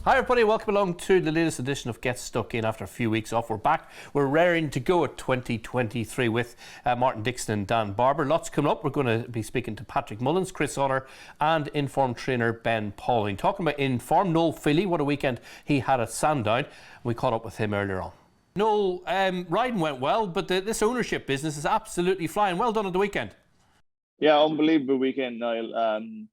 Hi everybody, welcome along to the latest edition of Get Stuck In. After a few weeks off, we're back. We're raring to go at 2023 with Martin Dixon and Dan Barber. Lots coming up. We're going to be speaking to Patrick Mullins, Chris Honor and Inform trainer Ben Pauling. Talking about Inform, Noel Fehily, what a weekend he had at Sandown. We caught up with him earlier on. Noel, riding went well, but this ownership business is absolutely flying. Well done at the weekend. Yeah, unbelievable weekend, Niall.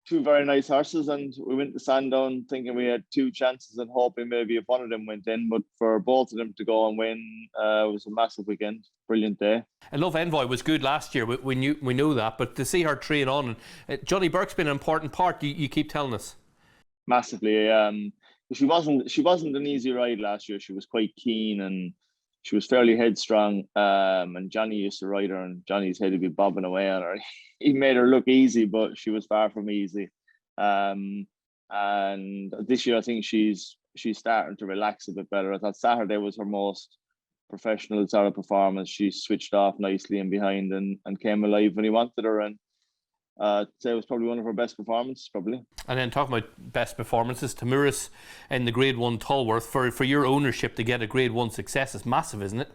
Two very nice horses, and we went to Sandown thinking we had two chances and hoping maybe if one of them went in, but for both of them to go and win, it was a massive weekend. Brilliant day. And Love Envoy was good last year. We knew that, but to see her train on, and Johnny Burke's been an important part. You keep telling us. Massively. She wasn't an easy ride last year. She was quite keen and she was fairly headstrong. And Johnny used to ride her, and Johnny's head would be bobbing away on her. He made her look easy, but she was far from easy. And this year, I think she's starting to relax a bit better. I thought Saturday was her most professional sort of performance. She switched off nicely in behind and came alive when he wanted her. And I'd say it was probably one of her best performances, probably. And then talking about best performances, Tamuris in the Grade 1 Tolworth, for your ownership to get a Grade 1 success is massive, isn't it?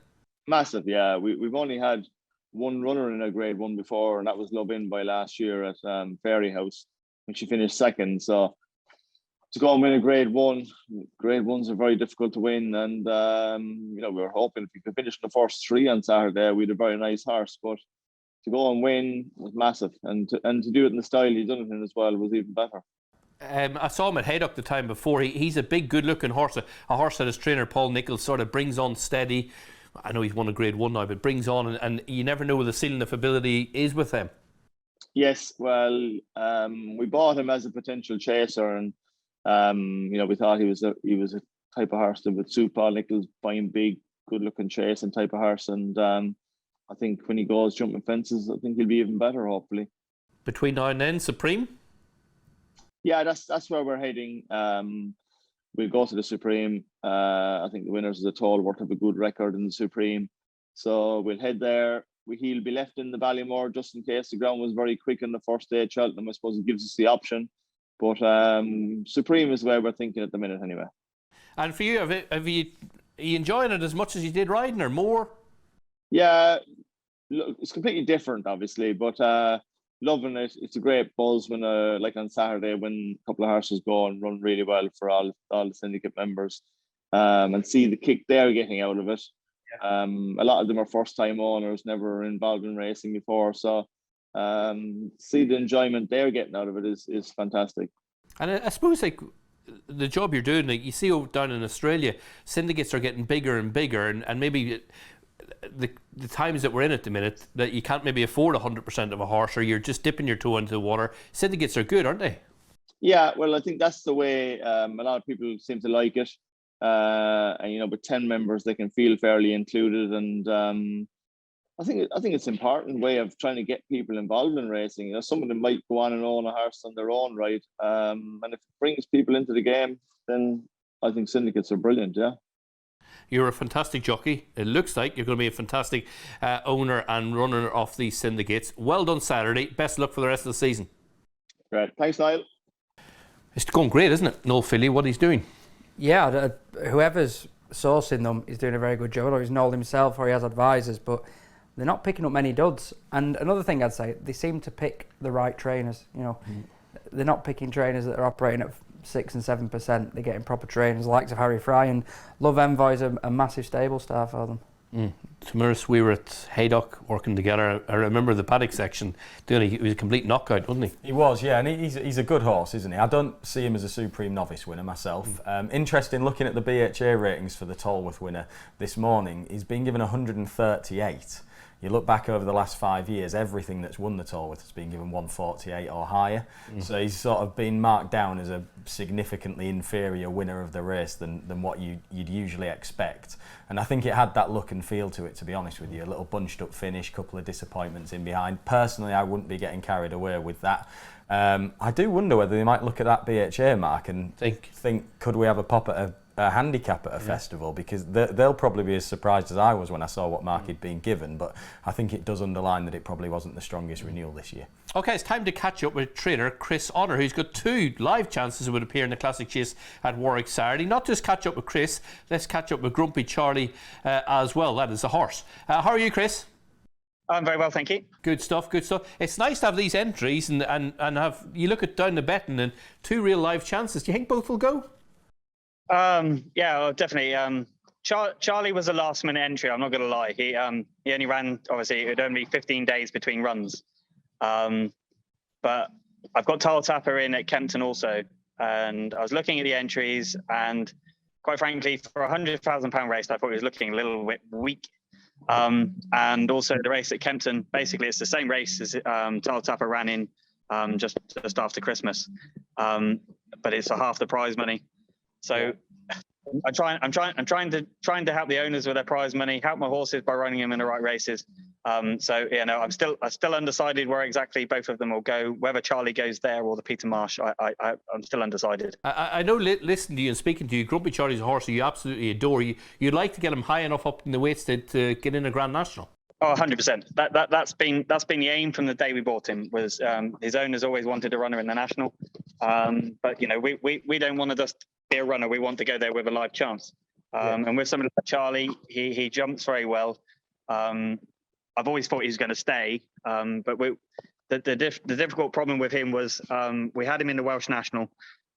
Massive, yeah. We've only had one runner in a Grade 1 before, and that was Love Envoy last year at Fairy House when she finished second. So to go and win a Grade 1, Grade 1s are very difficult to win. And, we were hoping if we could finish in the first three on Saturday, we'd have a very nice horse. But to go and win was massive. And to do it in the style he's done it in as well was even better. I saw him at Haydock the time before. He's a big, good-looking horse. A horse that his trainer, Paul Nichols, sort of brings on steady. I know he's won a Grade 1 now, but brings on, and you never know where the ceiling of ability is with him. Yes, well, we bought him as a potential chaser, and we thought he was a type of horse that would suit Paul Nichols, buying big, good-looking chasing type of horse. And I think when he goes jumping fences, I think he'll be even better, hopefully. Between now and then, Supreme? Yeah, that's where we're heading. We'll go to the Supreme. I think the winners of the Tolworth have a good record in the Supreme. So we'll head there. He'll be left in the Ballymore just in case the ground was very quick on the first day at Cheltenham. I suppose it gives us the option. But Supreme is where we're thinking at the minute anyway. And for you, are you enjoying it as much as you did riding, or more? Yeah, look, it's completely different, obviously, but loving it. It's a great buzz when, like on Saturday, when a couple of horses go and run really well for all the syndicate members, and see the kick they're getting out of it. Yeah. A lot of them are first-time owners, never involved in racing before, so see the enjoyment they're getting out of it is fantastic. And I suppose, like, the job you're doing, like you see down in Australia, syndicates are getting bigger and bigger, and maybe the times that we're in at the minute, that you can't maybe afford 100% of a horse, or you're just dipping your toe into the water. Syndicates are good, aren't they? Yeah, well, I think that's the way a lot of people seem to like it. And with 10 members, they can feel fairly included, and I think it's an important way of trying to get people involved in racing. Some of them might go on and own a horse on their own, right? And if it brings people into the game, then I think syndicates are brilliant. Yeah. You're a fantastic jockey. It looks like you're going to be a fantastic owner and runner of these syndicates. Well done Saturday. Best luck for the rest of the season. Great. Thanks, Niall. It's going great, isn't it? Noel Fehily, what he's doing. Yeah, whoever's sourcing them is doing a very good job. Whether it's Noel himself or he has advisors, but they're not picking up many duds. And another thing I'd say, they seem to pick the right trainers. They're not picking trainers that are operating at 6 and 7%. They're getting proper trainers, the likes of Harry Fry, and Love Envoy's a massive stable star for them. Tamuris, we were at Haydock working together. I remember the paddock section doing. He was a complete knockout, wasn't he? He was, yeah, and he's a good horse, isn't he? I don't see him as a Supreme novice winner myself. Interesting, looking at the BHA ratings for the Tolworth winner this morning, he's been given 138. You look back over the last 5 years, everything that's won the Tolworth has been given 148 or higher. So he's sort of been marked down as a significantly inferior winner of the race than what you'd usually expect. And I think it had that look and feel to it, to be honest with you. A little bunched up finish, couple of disappointments in behind. Personally, I wouldn't be getting carried away with that. I do wonder whether they might look at that BHA mark and think could we have a pop at handicap at a festival, because they'll probably be as surprised as I was when I saw what mark he'd been given, but I think it does underline that it probably wasn't the strongest renewal this year. Okay, it's time to catch up with trainer Chris Honor, who's got 2 live chances who would appear in the Classic Chase at Warwick Saturday. Not just catch up with Chris, let's catch up with Grumpy Charlie as well. That is the horse. How are you, Chris? I'm very well, thank you. Good stuff, good stuff. It's nice to have these entries and have, you look at down the betting and 2 real live chances. Do you think both will go? Yeah, well, definitely. Charlie was a last minute entry, I'm not going to lie. He only ran, obviously, it would only be 15 days between runs. But I've got Tile Tapper in at Kempton also. And I was looking at the entries, and quite frankly, for a £100,000 race, I thought he was looking a little bit weak. And also the race at Kempton, basically it's the same race as Tile Tapper ran in just after Christmas, but it's a half the prize money. So I'm trying to help the owners with their prize money, help my horses by running them in the right races. So you know, I'm still undecided where exactly both of them will go. Whether Charlie goes there or the Peter Marsh, I'm still undecided. I know, listening to you and speaking to you, Grumpy Charlie's a horse you absolutely adore. You'd like to get him high enough up in the weights to get in a Grand National. Oh, 100%. That's been the aim from the day we bought him. Was his owners always wanted a runner in the National, but you know, we don't want to just be a runner. We want to go there with a live chance. And with somebody like Charlie, he jumps very well. I've always thought he was going to stay, but the difficult problem with him was we had him in the Welsh National.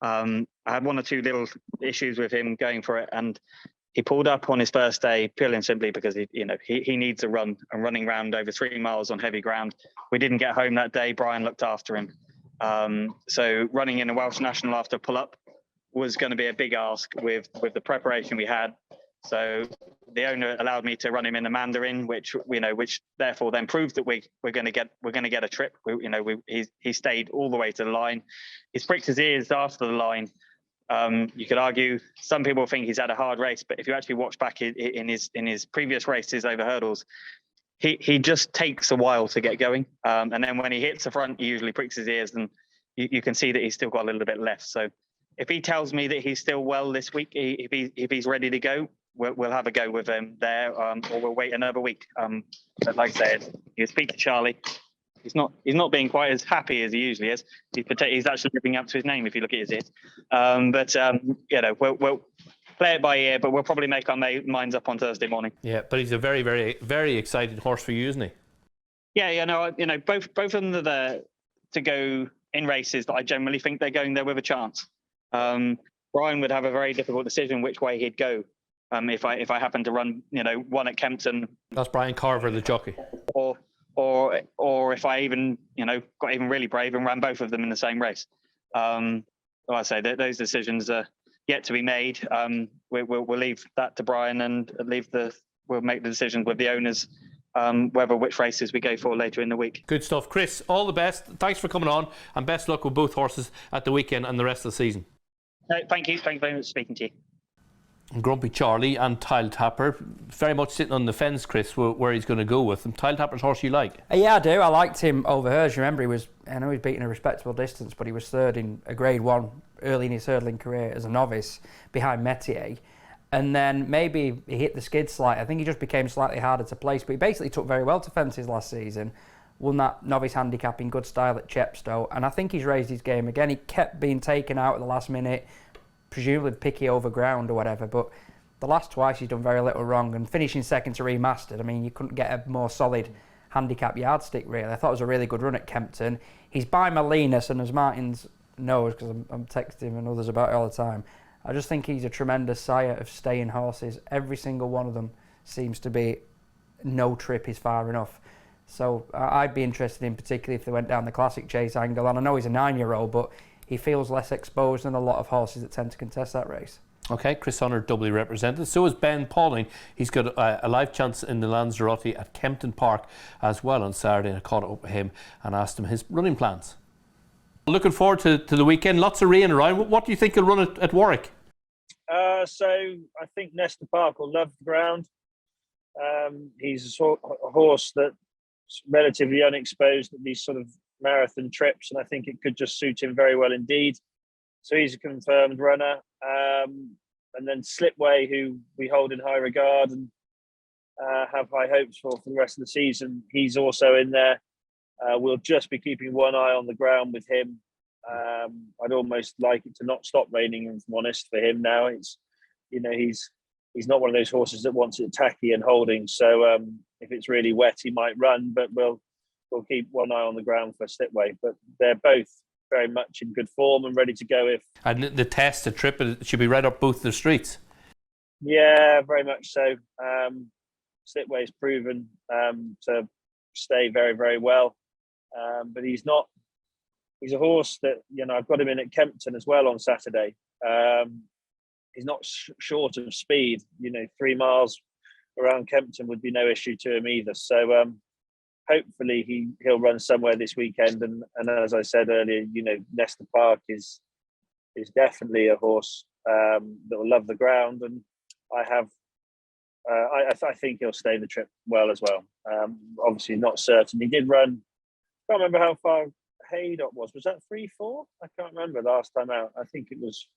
I had 1 or 2 little issues with him going for it, and he pulled up on his first day purely and simply because he needs a run, and running round over 3 miles on heavy ground. We didn't get home that day. Brian looked after him, so running in a Welsh National after pull up was going to be a big ask with the preparation we had. So the owner allowed me to run him in the Mandarin, which therefore then proved that we're going to get a trip. He stayed all the way to the line. He's pricked his ears after the line. You could argue some people think he's had a hard race, but if you actually watch back in his previous races over hurdles, he just takes a while to get going. And then when he hits the front, he usually pricks his ears, and you can see that he's still got a little bit left. So if he tells me that he's still well this week, if he's ready to go, we'll have a go with him there, or we'll wait another week. But like I said, you speak to Charlie. He's not being quite as happy as he usually is. He's actually living up to his name if you look at his ears. We'll play it by ear, but we'll probably make our minds up on Thursday morning. Yeah, but he's a very, very, very exciting horse for you, isn't he? Yeah, both of them are there to go in races that I generally think they're going there with a chance. Brian would have a very difficult decision which way he'd go if I happen to run, one at Kempton. That's Brian Carver, the jockey. Or if I even, got even really brave and ran both of them in the same race. Like I say, those decisions are yet to be made. We'll leave that to Brian, and we'll make the decisions with the owners, which races we go for later in the week. Good stuff. Chris, all the best. Thanks for coming on, and best luck with both horses at the weekend and the rest of the season. Thank you. Thank you very much for speaking to you. Grumpy Charlie and Tile Tapper, very much sitting on the fence, Chris, where he's going to go with him. Tile Tapper's horse you like? Yeah, I do. I liked him over hers. Remember, I know he's beaten a respectable distance, but he was third in a Grade 1 early in his hurdling career as a novice behind Metier. And then maybe he hit the skid slightly. I think he just became slightly harder to place, but he basically took very well to Fancies last season. Won that novice handicap in good style at Chepstow, and I think he's raised his game again. He kept being taken out at the last minute, presumably picky over ground or whatever, but the last twice he's done very little wrong, and finishing second to Remastered, I mean, you couldn't get a more solid handicap yardstick, really. I thought it was a really good run at Kempton. He's by Molinas, and as Martins knows, because I'm texting him and others about it all the time, I just think he's a tremendous sire of staying horses. Every single one of them seems to be no trip is far enough. So I'd be interested in, particularly if they went down the classic chase angle, and I know he's a 9-year-old, but he feels less exposed than a lot of horses that tend to contest that race. Okay, Chris Honor doubly represented. So is Ben Pauling. He's got a live chance in the Lanzarote at Kempton Park as well on Saturday. And I caught up with him and asked him his running plans. Looking forward to the weekend. Lots of rain around. What do you think he'll run at Warwick? So I think Nesta Park will love the ground. He's a horse that's relatively unexposed at these sort of marathon trips, and I think it could just suit him very well indeed. So he's a confirmed runner. And then Slipway, who we hold in high regard and have high hopes for the rest of the season. He's also in there. We'll just be keeping one eye on the ground with him. I'd almost like it to not stop raining, if I'm honest, for him now. It's, he's not one of those horses that wants it tacky and holding. So if it's really wet, he might run, but we'll keep one eye on the ground for Slipway. But they're both very much in good form and ready to go. And the test, the trip, it should be right up both the streets. Yeah, very much so. Slipway's proven to stay very, very well. But he's a horse that, I've got him in at Kempton as well on Saturday. He's not short of speed. 3 miles around Kempton would be no issue to him either. So hopefully he'll run somewhere this weekend. And as I said earlier, Nesta Park is definitely a horse that will love the ground. And I think he'll stay the trip well as well. Obviously not certain. He did run, I can't remember how far Haydock was. Was that 3-4? I can't remember last time out. I think it was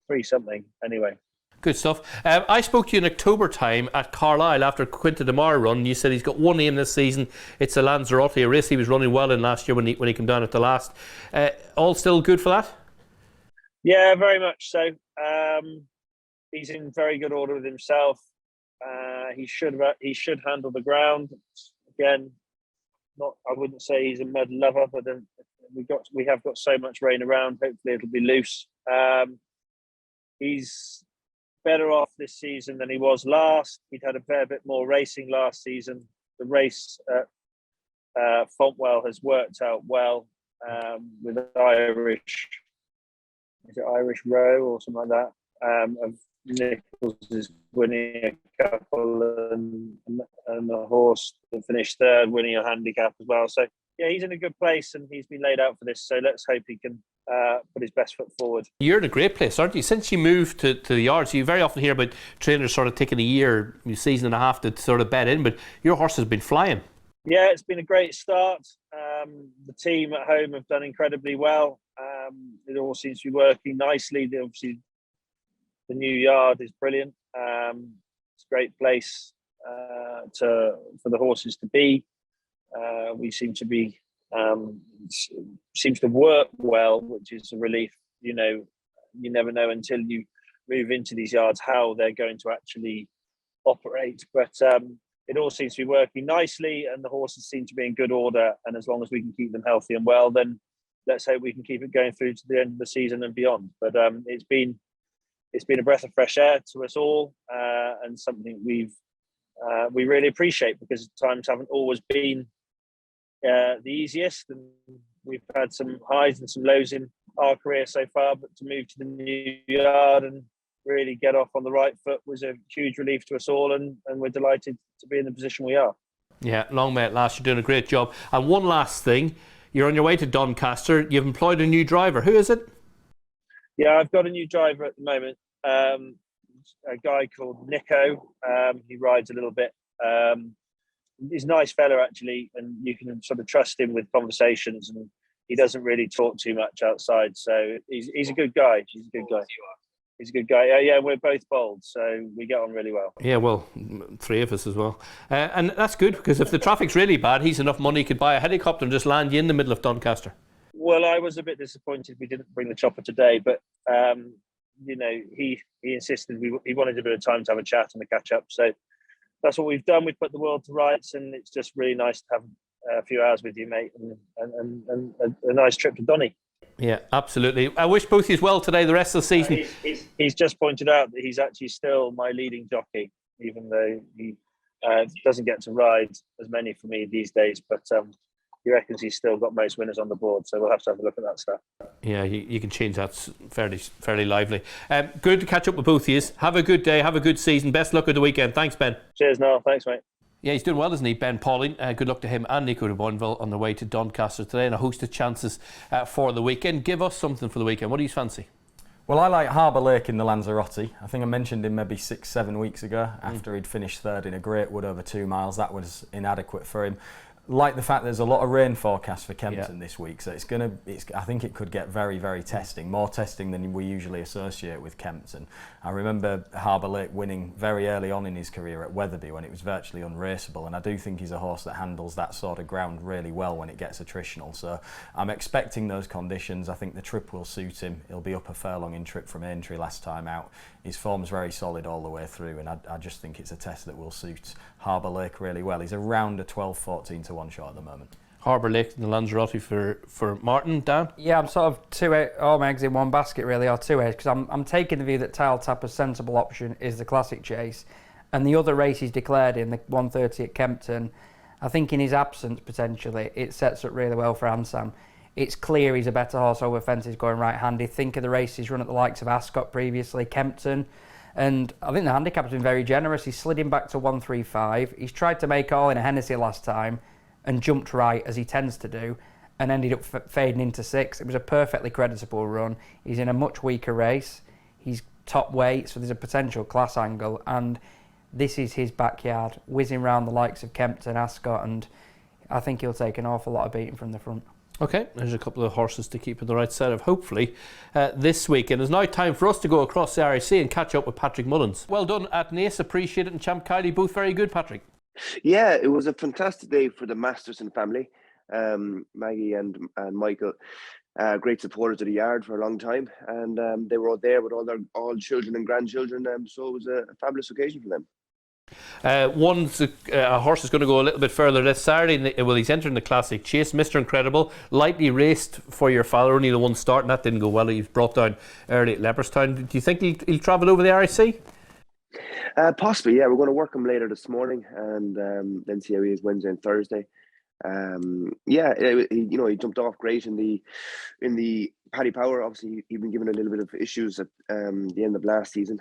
3 something anyway. Good stuff. I spoke to you in October time at Carlisle after Quinta de Mar run. You said he's got one aim this season. It's a Lanzarote, a race he was running well in last year when he came down at the last. All still good for that? Yeah, very much so. He's in very good order with himself. He should handle the ground. Again, I wouldn't say he's a mud lover, but we have got so much rain around. Hopefully it'll be loose. He's better off this season than he was last. He'd had a fair bit more racing last season. The race at Fontwell has worked out well with Irish. Is it Irish Row or something like that? Of Nichols is winning a couple and the horse that finished third winning a handicap as well. So yeah, he's in a good place and he's been laid out for this. So let's hope he can put his best foot forward. You're in a great place, aren't you? Since you moved to the yards, you very often hear about trainers sort of taking a season and a half to sort of bed in, but your horse has been flying. Yeah, it's been a great start. The team at home have done incredibly well. It all seems to be working nicely. Obviously, the new yard is brilliant. It's a great place for the horses to be. We seem to be seems to work well, which is a relief. You never know until you move into these yards how they're going to actually operate. But it all seems to be working nicely, and the horses seem to be in good order. And as long as we can keep them healthy and well, then let's hope we can keep it going through to the end of the season and beyond. But it's been a breath of fresh air to us all, and something we really appreciate, because times haven't always been the easiest, and we've had some highs and some lows in our career so far. But to move to the new yard and really get off on the right foot was a huge relief to us all, and we're delighted to be in the position we are. Yeah, long may it last. You're doing a great job. And one last thing, you're on your way to Doncaster. You've employed a new driver. Who is it? Yeah, I've got a new driver at the moment. A guy called Nico. He rides a little bit. He's a nice fella, actually, and you can sort of trust him with conversations, and he doesn't really talk too much outside. So he's a good guy. He's a good guy. Yeah, we're both bold, so we get on really well. Yeah, well, 3 of us as well. And that's good, because if the traffic's really bad, he's enough money, he could buy a helicopter and just land you in the middle of Doncaster. Well, I was a bit disappointed we didn't bring the chopper today, but he insisted he wanted a bit of time to have a chat and a catch up. So that's what we've done. We've put the world to rights, and it's just really nice to have a few hours with you, mate, and a nice trip to Donny. Yeah, absolutely. I wish both of you well today, the rest of the season. He's just pointed out that he's actually still my leading jockey, even though he doesn't get to ride as many for me these days. But he reckons he's still got most winners on the board, so we'll have to have a look at that stuff. Yeah, you can change that fairly lively. Good to catch up with both of you. Have a good day, have a good season. Best luck at the weekend. Thanks, Ben. Cheers, Noel. Thanks, mate. Yeah, he's doing well, isn't he, Ben Pauling? Good luck to him and Nico de Boinville on their way to Doncaster today, and a host of chances for the weekend. Give us something for the weekend. What do you fancy? Well, I like Harbour Lake in the Lanzarote. I think I mentioned him maybe 6-7 weeks ago after he'd finished third in a Great Wood over 2 miles. That was inadequate for him. like the fact there's a lot of rain forecast for Kempton this week, so I think it could get very, very testing, more testing than we usually associate with Kempton. I remember Harbour Lake winning very early on in his career at Wetherby when it was virtually unraceable, and I do think he's a horse that handles that sort of ground really well when it gets attritional. So I'm expecting those conditions. I think the trip will suit him. He'll be up a furlong in trip from Aintree last time out. His form's very solid all the way through, and I just think it's a test that will suit Harbour Lake really well. He's around a 12-14 to 1 shot at the moment. Harbour Lake and the Lanzarote for Martin, Dan? Yeah, I'm sort of all my eggs in one basket really, or two eggs, because I'm taking the view that Tile Tapper's sensible option is the Classic Chase, and the other race he's declared in, the 1:30 at Kempton, I think in his absence potentially, it sets up really well for Ansam. It's clear he's a better horse over fences going right-handed. Think of the races run at the likes of Ascot previously, Kempton, and I think the handicap's been very generous. He's slid him back to 135. He's tried to make all in a Hennessy last time and jumped right, as he tends to do, and ended up fading into 6. It was a perfectly creditable run. He's in a much weaker race. He's top weight, so there's a potential class angle, and this is his backyard, whizzing round the likes of Kempton, Ascot, and I think he'll take an awful lot of beating from the front. Okay, there's a couple of horses to keep on the right side of, hopefully, this week. And it's now time for us to go across the RAC and catch up with Patrick Mullins. Well done at Naas, appreciate it, and Champ Kylie, both very good, Patrick. Yeah, it was a fantastic day for the Masterson family. Maggie and Michael, great supporters of the yard for a long time, and they were all there with all children and grandchildren, so it was a fabulous occasion for them. A horse is going to go a little bit further this Saturday. Well, he's entering the Classic Chase. Mr. Incredible, lightly raced for your father, only the one start, and that didn't go well. He was brought down early at Leopardstown. Do you think he'll travel over the RAC? Possibly, yeah. We're going to work him later this morning, and then see how he is Wednesday and Thursday. He jumped off great in the Paddy Power. Obviously, he'd been given a little bit of issues at the end of last season.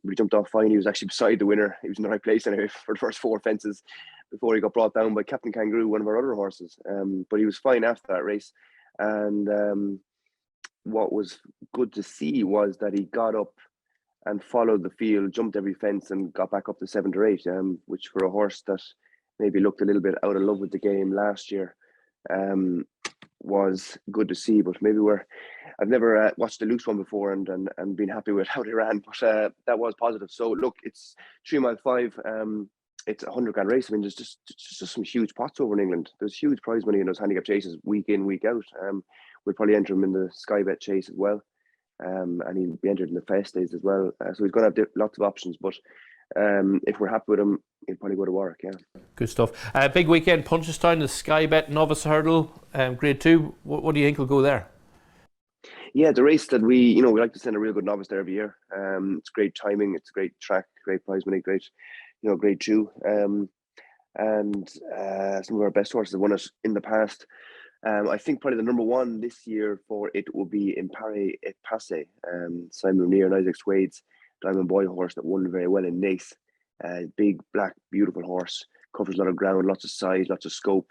We jumped off fine. He was actually beside the winner. He was in the right place anyway for the first 4 fences before he got brought down by Captain Kangaroo, one of our other horses. But he was fine after that race. And what was good to see was that he got up and followed the field, jumped every fence, and got back up to 7 or 8, which for a horse that maybe looked a little bit out of love with the game last year, was good to see. But maybe I've never watched the loose one before and been happy with how they ran, but that was positive. So look, it's 3 mile 5. It's a 100 grand race. I mean, there's just some huge pots over in England. There's huge prize money in those handicap chases week in, week out. We'll probably enter him in the Sky Bet chase as well, and he'll be entered in the Festive as well. So he's going to have lots of options, but if we're happy with him, he'll probably go to Warwick. Yeah, good stuff. Big weekend, Punchestown, the Sky Bet Novice Hurdle, Grade 2. What do you think will go there? Yeah, the race that we like to send a real good novice there every year. It's great timing, it's a great track, great prize money, great, Grade 2. And some of our best horses have won it in the past. I think probably the number 1 this year for it will be Impaire et Passe. Simon O'Neill and Isaac Swade's Diamond Boy horse that won very well in Naas. Big, black, beautiful horse. Covers a lot of ground, lots of size, lots of scope.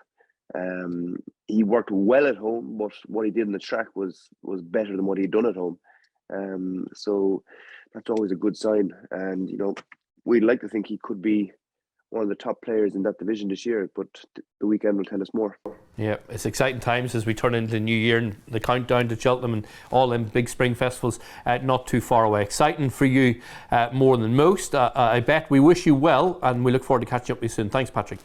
He worked well at home, but what he did in the track was better than what he'd done at home. So that's always a good sign. And, we'd like to think he could be one of the top players in that division this year, but the weekend will tell us more. Yeah, it's exciting times as we turn into the new year and the countdown to Cheltenham and all them big spring festivals not too far away. Exciting for you more than most. I bet. We wish you well, and we look forward to catching up with you soon. Thanks, Patrick.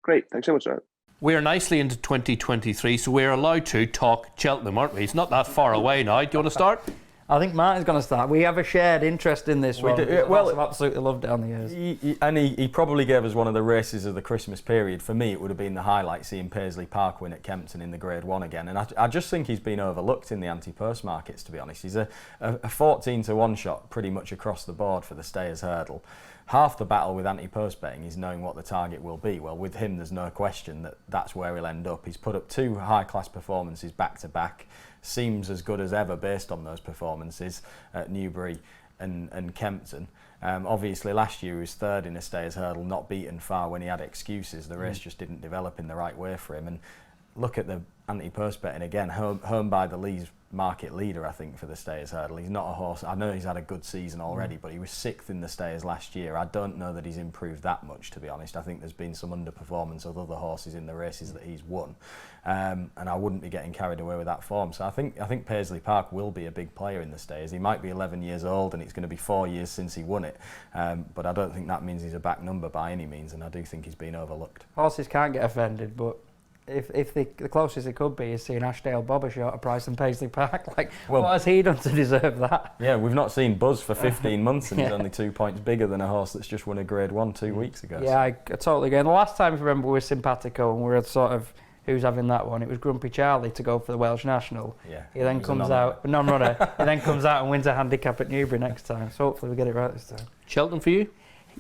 Great. Thanks so much, Ryan. We're nicely into 2023, so we're allowed to talk Cheltenham, aren't we? It's not that far away now. Do you want to start? I think Martin's going to start. We have a shared interest in this one. Well, I've absolutely loved it on the years. He probably gave us one of the races of the Christmas period. For me, it would have been the highlight, seeing Paisley Park win at Kempton in the Grade 1 again. And I just think he's been overlooked in the anti-purse markets, to be honest. He's a 14 to 1 shot pretty much across the board for the Stayers Hurdle. Half the battle with anti-purse betting is knowing what the target will be. Well, with him, there's no question that that's where he'll end up. He's put up 2 high-class performances back-to-back. Seems as good as ever based on those performances at Newbury and Kempton. Obviously, last year he was 3rd in a Stayers Hurdle, not beaten far when he had excuses. The race just didn't develop in the right way for him. And look at the anti-post betting again, home by the Lees market leader, I think, for the Stayers hurdle. He's not a horse. I know he's had a good season already, but he was 6th in the Stayers last year. I don't know that he's improved that much, to be honest. I think there's been some underperformance of other horses in the races that he's won, and I wouldn't be getting carried away with that form. So I think Paisley Park will be a big player in the Stayers. He might be 11 years old, and it's going to be 4 years since he won it, but I don't think that means he's a back number by any means, and I do think he's been overlooked. Horses can't get offended, but if the closest it could be is seeing Ashdale Bob a shorter price than Paisley Park, what has he done to deserve that? Yeah, we've not seen Buzz for 15 months, and he's only 2 points bigger than a horse that's just won a Grade 1 2 weeks ago. Yeah, I totally agree. And the last time, if you remember, we were Simpatico and we were sort of, who's having that one? It was Grumpy Charlie to go for the Welsh National. Yeah, he then comes out, non-runner, he then comes out and wins a handicap at Newbury next time. So hopefully we get it right this time. Cheltenham for you?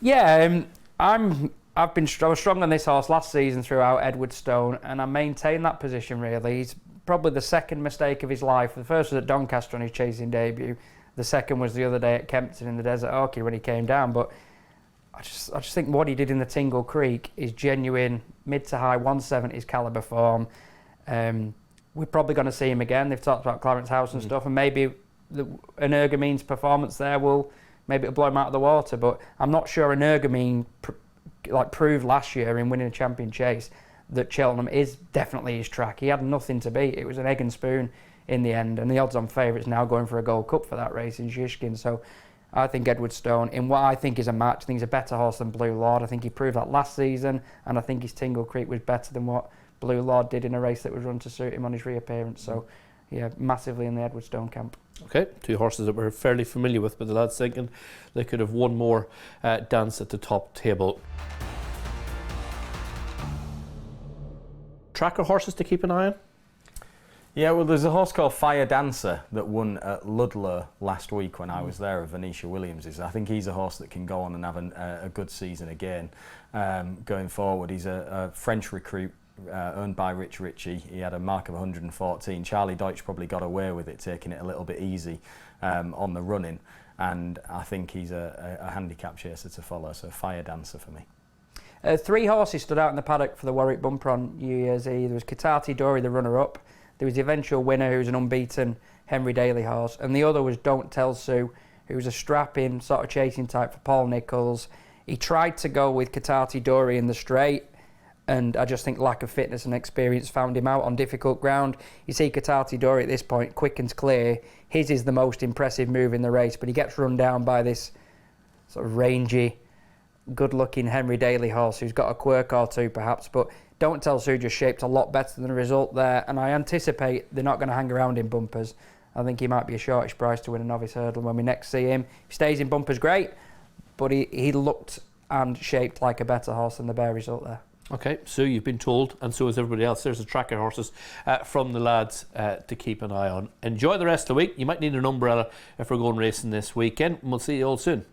Yeah, I was strong on this horse last season throughout, Edwardstone, and I maintained that position really. He's probably the second mistake of his life. The first was at Doncaster on his chasing debut. The second was the other day at Kempton in the Desert Orchid when he came down. But I just think what he did in the Tingle Creek is genuine mid to high 170s calibre form. We're probably going to see him again. They've talked about Clarence House and stuff, and maybe an Ergamines performance there will blow him out of the water. But I'm not sure an Ergamine proved last year in winning a champion chase that Cheltenham is definitely his track. He had nothing to beat. It was an egg and spoon in the end, and the odds-on favourites now going for a Gold Cup for that race in Shishkin. So I think Edwardstone, in what I think is a match, I think he's a better horse than Blue Lord. I think he proved that last season, and I think his Tingle Creek was better than what Blue Lord did in a race that was run to suit him on his reappearance. So yeah, massively in the Edwardstone camp. Okay, 2 horses that we're fairly familiar with, but the lads thinking they could have one more dance at the top table. Tracker horses to keep an eye on? Yeah, well, there's a horse called Fire Dancer that won at Ludlow last week when I was there, of Venetia Williams's. I think he's a horse that can go on and have a good season again going forward. He's a French recruit owned by Rich Ritchie. He had a mark of 114. Charlie Deutsch probably got away with it, taking it a little bit easy on the running, and I think he's a handicap chaser to follow, so Fire Dancer for me. 3 horses stood out in the paddock for the Warwick Bumper on New Year's Eve. There was Katati Dory, the runner-up. There was the eventual winner, who was an unbeaten Henry Daly horse, and the other was Don't Tell Sue, who was a strapping sort of chasing type for Paul Nicholls. He tried to go with Katati Dory in the straight, and I just think lack of fitness and experience found him out on difficult ground. You see Katati Dory at this point, quick and clear. His is the most impressive move in the race, but he gets run down by this sort of rangy, good-looking Henry Daly horse who's got a quirk or two perhaps, but Don't Tell Sue just shaped a lot better than the result there, and I anticipate they're not going to hang around in bumpers. I think he might be a shortish price to win a novice hurdle when we next see him. If he stays in bumpers, great, but he looked and shaped like a better horse than the bare result there. Okay, so you've been told, and so has everybody else. There's the tracker horses from the lads to keep an eye on. Enjoy the rest of the week. You might need an umbrella if we're going racing this weekend. We'll see you all soon.